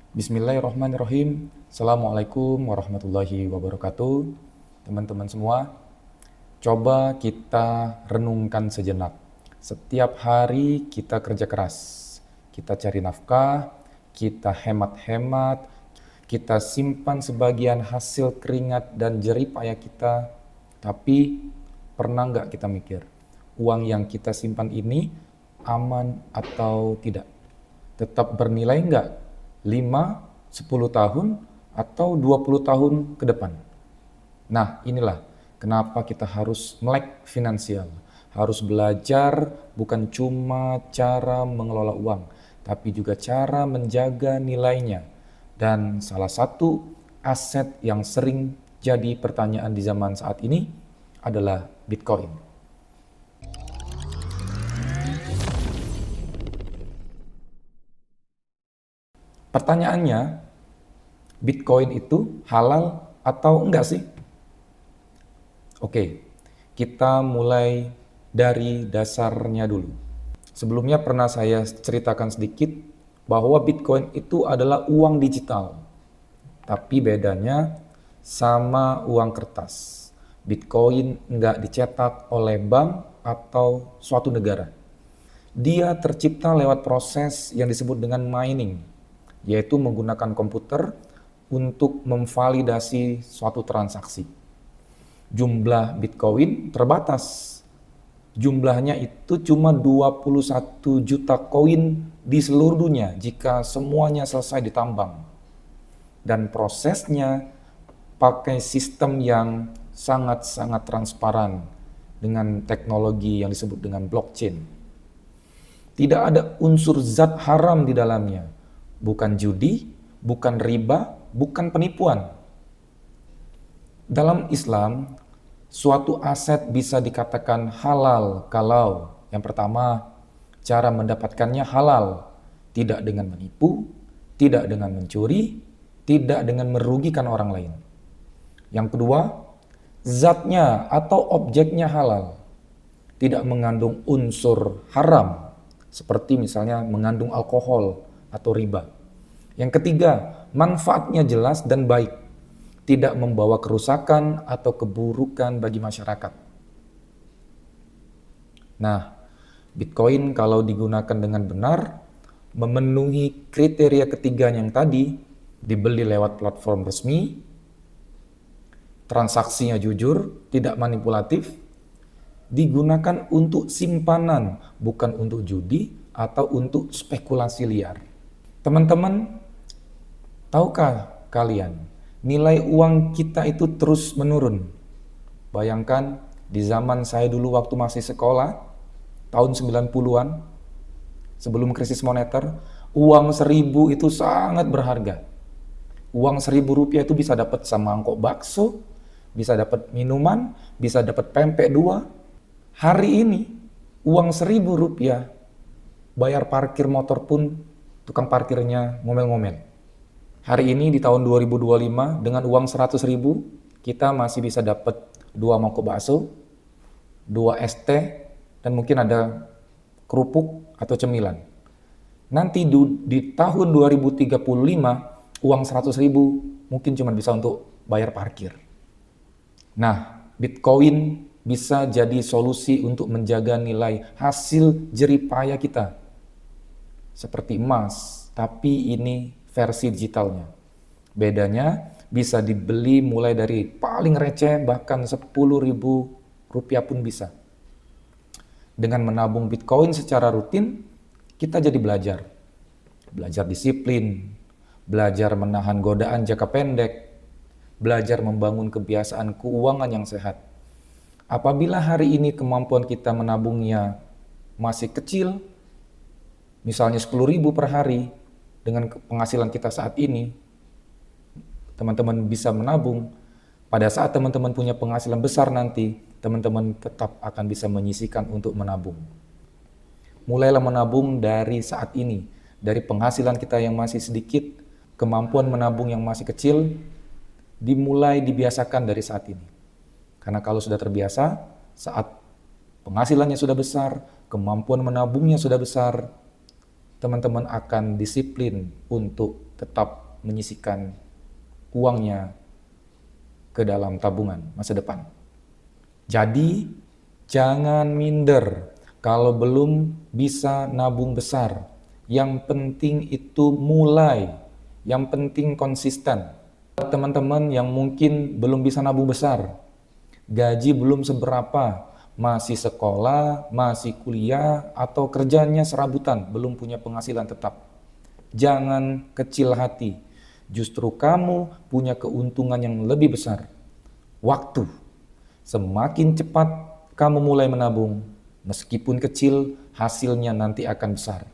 Bismillahirrahmanirrahim. Assalamualaikum warahmatullahi wabarakatuh. Teman-teman semua, coba kita renungkan sejenak. Setiap hari kita kerja keras, kita cari nafkah, kita hemat-hemat, kita simpan sebagian hasil keringat dan jerih payah kita. Tapi pernah nggak kita mikir, uang yang kita simpan ini aman atau tidak? Tetap bernilai nggak 5, 10 tahun, atau 20 tahun ke depan? Nah, inilah kenapa kita harus melek finansial. Harus belajar bukan cuma cara mengelola uang, tapi juga cara menjaga nilainya. Dan salah satu aset yang sering jadi pertanyaan di zaman saat ini adalah Bitcoin. Pertanyaannya, Bitcoin itu halal atau enggak sih? Oke, kita mulai dari dasarnya dulu. Sebelumnya pernah saya ceritakan sedikit bahwa Bitcoin itu adalah uang digital. Tapi bedanya sama uang kertas. Bitcoin enggak dicetak oleh bank atau suatu negara. Dia tercipta lewat proses yang disebut dengan mining, yaitu menggunakan komputer untuk memvalidasi suatu transaksi. Jumlah Bitcoin terbatas. Jumlahnya itu cuma 21 juta koin di seluruh dunia jika semuanya selesai ditambang. Dan prosesnya pakai sistem yang sangat-sangat transparan dengan teknologi yang disebut dengan blockchain. Tidak ada unsur zat haram di dalamnya. Bukan judi, bukan riba, bukan penipuan. Dalam Islam, suatu aset bisa dikatakan halal kalau yang pertama, cara mendapatkannya halal, tidak dengan menipu, tidak dengan mencuri, tidak dengan merugikan orang lain. Yang kedua, zatnya atau objeknya halal, tidak mengandung unsur haram, seperti misalnya mengandung alkohol atau riba. Yang ketiga, manfaatnya jelas dan baik, tidak membawa kerusakan atau keburukan bagi masyarakat. Nah, Bitcoin kalau digunakan dengan benar, memenuhi kriteria ketiga yang tadi, dibeli lewat platform resmi, transaksinya jujur, tidak manipulatif, digunakan untuk simpanan, bukan untuk judi atau untuk spekulasi liar. Teman-teman, tahukah kalian, nilai uang kita itu terus menurun. Bayangkan di zaman saya dulu waktu masih sekolah, tahun 90-an, sebelum krisis moneter, uang 1.000 itu sangat berharga. Uang 1.000 rupiah itu bisa dapat semangkok bakso, bisa dapat minuman, bisa dapat pempek 2. Hari ini, uang 1.000 rupiah, bayar parkir motor pun tukang parkirnya ngomel-ngomel. Hari ini di tahun 2025 dengan uang 100.000 kita masih bisa dapat 2 mangkok bakso, 2 es teh, dan mungkin ada kerupuk atau cemilan. Nanti di tahun 2035 uang 100.000 mungkin cuma bisa untuk bayar parkir. Nah, Bitcoin bisa jadi solusi untuk menjaga nilai hasil jerih payah kita. Seperti emas, tapi ini versi digitalnya. Bedanya bisa dibeli mulai dari paling receh bahkan 10.000 rupiah pun bisa. Dengan menabung Bitcoin secara rutin, kita jadi belajar. Belajar disiplin, belajar menahan godaan jangka pendek, belajar membangun kebiasaan keuangan yang sehat. Apabila hari ini kemampuan kita menabungnya masih kecil, misalnya 10.000 per hari, dengan penghasilan kita saat ini, teman-teman bisa menabung. Pada saat teman-teman punya penghasilan besar nanti, teman-teman tetap akan bisa menyisihkan untuk menabung. Mulailah menabung dari saat ini, dari penghasilan kita yang masih sedikit, kemampuan menabung yang masih kecil, dimulai dibiasakan dari saat ini. Karena kalau sudah terbiasa, saat penghasilannya sudah besar, kemampuan menabungnya sudah besar, teman-teman akan disiplin untuk tetap menyisihkan uangnya ke dalam tabungan masa depan. Jadi, jangan minder kalau belum bisa nabung besar. Yang penting itu mulai, yang penting konsisten. Teman-teman yang mungkin belum bisa nabung besar, gaji belum seberapa, masih sekolah, masih kuliah, atau kerjanya serabutan, belum punya penghasilan tetap. Jangan kecil hati, justru kamu punya keuntungan yang lebih besar. Waktu. Semakin cepat kamu mulai menabung, meskipun kecil, hasilnya nanti akan besar.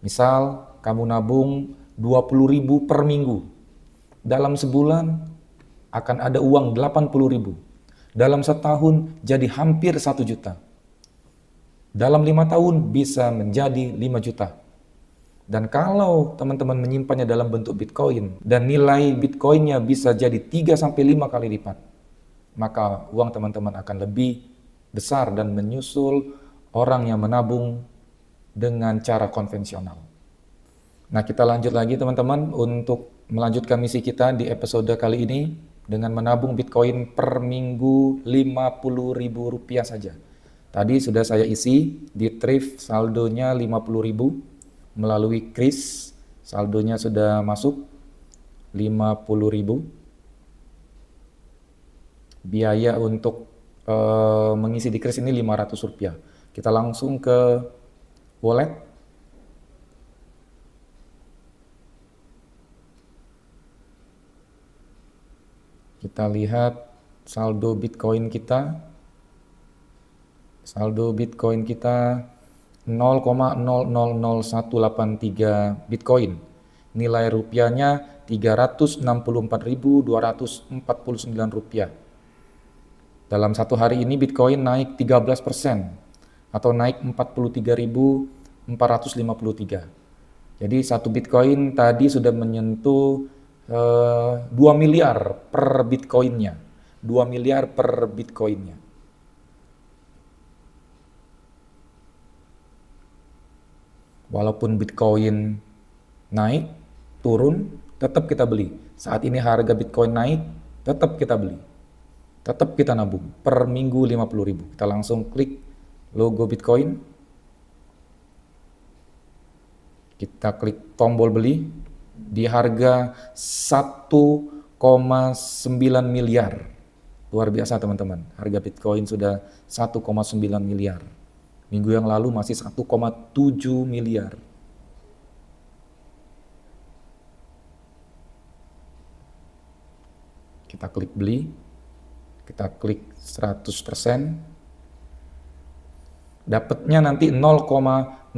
Misal, kamu nabung 20.000 per minggu. Dalam sebulan akan ada uang 80.000. Dalam setahun jadi hampir 1 juta. Dalam 5 tahun bisa menjadi 5 juta. Dan kalau teman-teman menyimpannya dalam bentuk Bitcoin dan nilai Bitcoinnya bisa jadi 3-5 kali lipat, maka uang teman-teman akan lebih besar dan menyusul orang yang menabung dengan cara konvensional. Nah, kita lanjut lagi teman-teman untuk melanjutkan misi kita di episode kali ini dengan menabung Bitcoin per minggu Rp50.000 saja. Tadi sudah saya isi di Thrift saldonya 50.000, melalui Kris saldonya sudah masuk 50.000. Biaya untuk mengisi di Kris ini Rp500. Kita langsung ke wallet. Kita lihat saldo Bitcoin kita. Saldo Bitcoin kita 0,000183 Bitcoin. Nilai rupiahnya Rp364.249. Dalam satu hari ini Bitcoin naik 13% atau naik 43.453. Jadi satu Bitcoin tadi sudah menyentuh 2 miliar per Bitcoinnya. 2 miliar per Bitcoinnya. Walaupun Bitcoin naik, turun, tetap kita beli. Saat ini harga Bitcoin naik, tetap kita beli. Tetap kita nabung per minggu 50.000. Kita langsung klik logo Bitcoin. Kita klik tombol beli di harga 1,9 miliar. Luar biasa teman-teman. Harga Bitcoin sudah 1,9 miliar. Minggu yang lalu masih 1,7 miliar. Kita klik beli. Kita klik 100%, dapatnya nanti 0,000025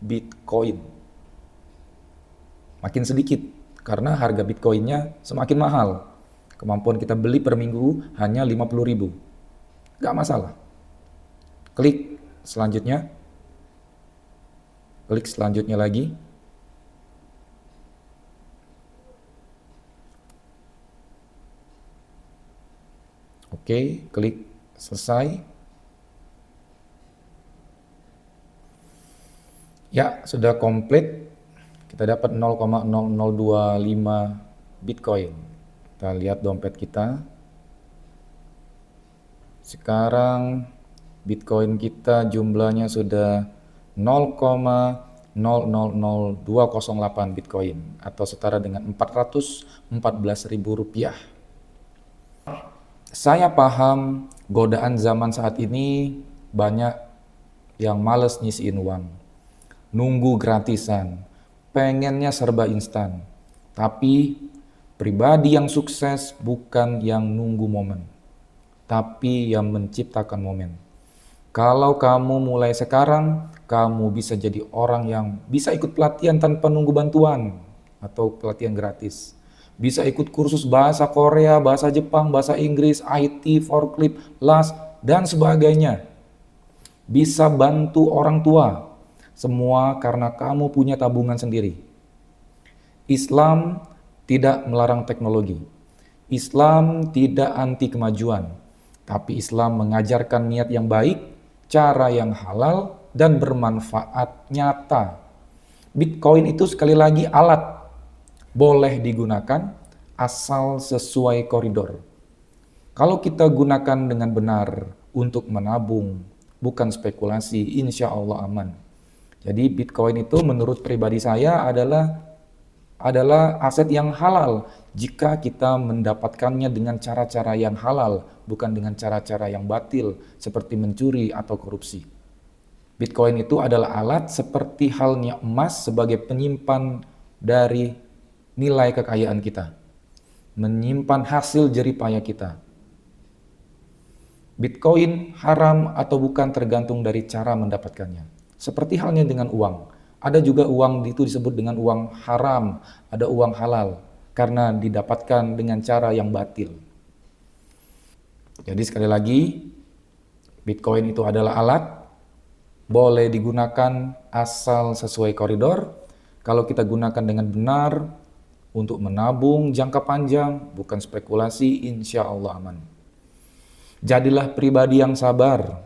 Bitcoin. Makin sedikit, karena harga Bitcoinnya semakin mahal. Kemampuan kita beli per minggu hanya 50.000. Gak masalah. Klik selanjutnya. Klik selanjutnya lagi. Oke, klik selesai. Ya, sudah komplit. Kita dapat 0,0025 Bitcoin. Kita lihat dompet kita. Sekarang Bitcoin kita jumlahnya sudah 0,000208 Bitcoin atau setara dengan Rp414.000. Saya paham godaan zaman saat ini banyak yang males nyisiin uang, nunggu gratisan, pengennya serba instan. Tapi pribadi yang sukses bukan yang nunggu momen, tapi yang menciptakan momen. Kalau kamu mulai sekarang, kamu bisa jadi orang yang bisa ikut pelatihan tanpa nunggu bantuan atau pelatihan gratis. Bisa ikut kursus bahasa Korea, bahasa Jepang, bahasa Inggris, IT, forklift, las, dan sebagainya. Bisa bantu orang tua. Semua karena kamu punya tabungan sendiri. Islam tidak melarang teknologi. Islam tidak anti kemajuan. Tapi Islam mengajarkan niat yang baik, cara yang halal, dan bermanfaat nyata. Bitcoin itu sekali lagi alat, boleh digunakan asal sesuai koridor. Kalau kita gunakan dengan benar untuk menabung, bukan spekulasi, insya Allah aman. Jadi Bitcoin itu menurut pribadi saya adalah aset yang halal jika kita mendapatkannya dengan cara-cara yang halal, bukan dengan cara-cara yang batil seperti mencuri atau korupsi. Bitcoin itu adalah alat seperti halnya emas sebagai penyimpan dari nilai kekayaan kita, menyimpan hasil jerih payah kita. Bitcoin haram atau bukan tergantung dari cara mendapatkannya. Seperti halnya dengan uang. Ada juga uang itu disebut dengan uang haram, ada uang halal karena didapatkan dengan cara yang batil. Jadi sekali lagi, Bitcoin itu adalah alat, boleh digunakan asal sesuai koridor. Kalau kita gunakan dengan benar untuk menabung jangka panjang, bukan spekulasi, insya Allah aman. Jadilah pribadi yang sabar,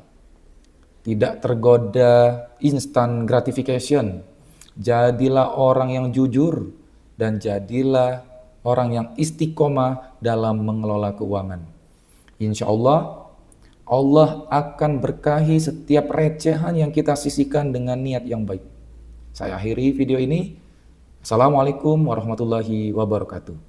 tidak tergoda instant gratification. Jadilah orang yang jujur dan jadilah orang yang istiqomah dalam mengelola keuangan. Insya Allah, Allah akan berkahi setiap recehan yang kita sisihkan dengan niat yang baik. Saya akhiri video ini. Assalamualaikum warahmatullahi wabarakatuh.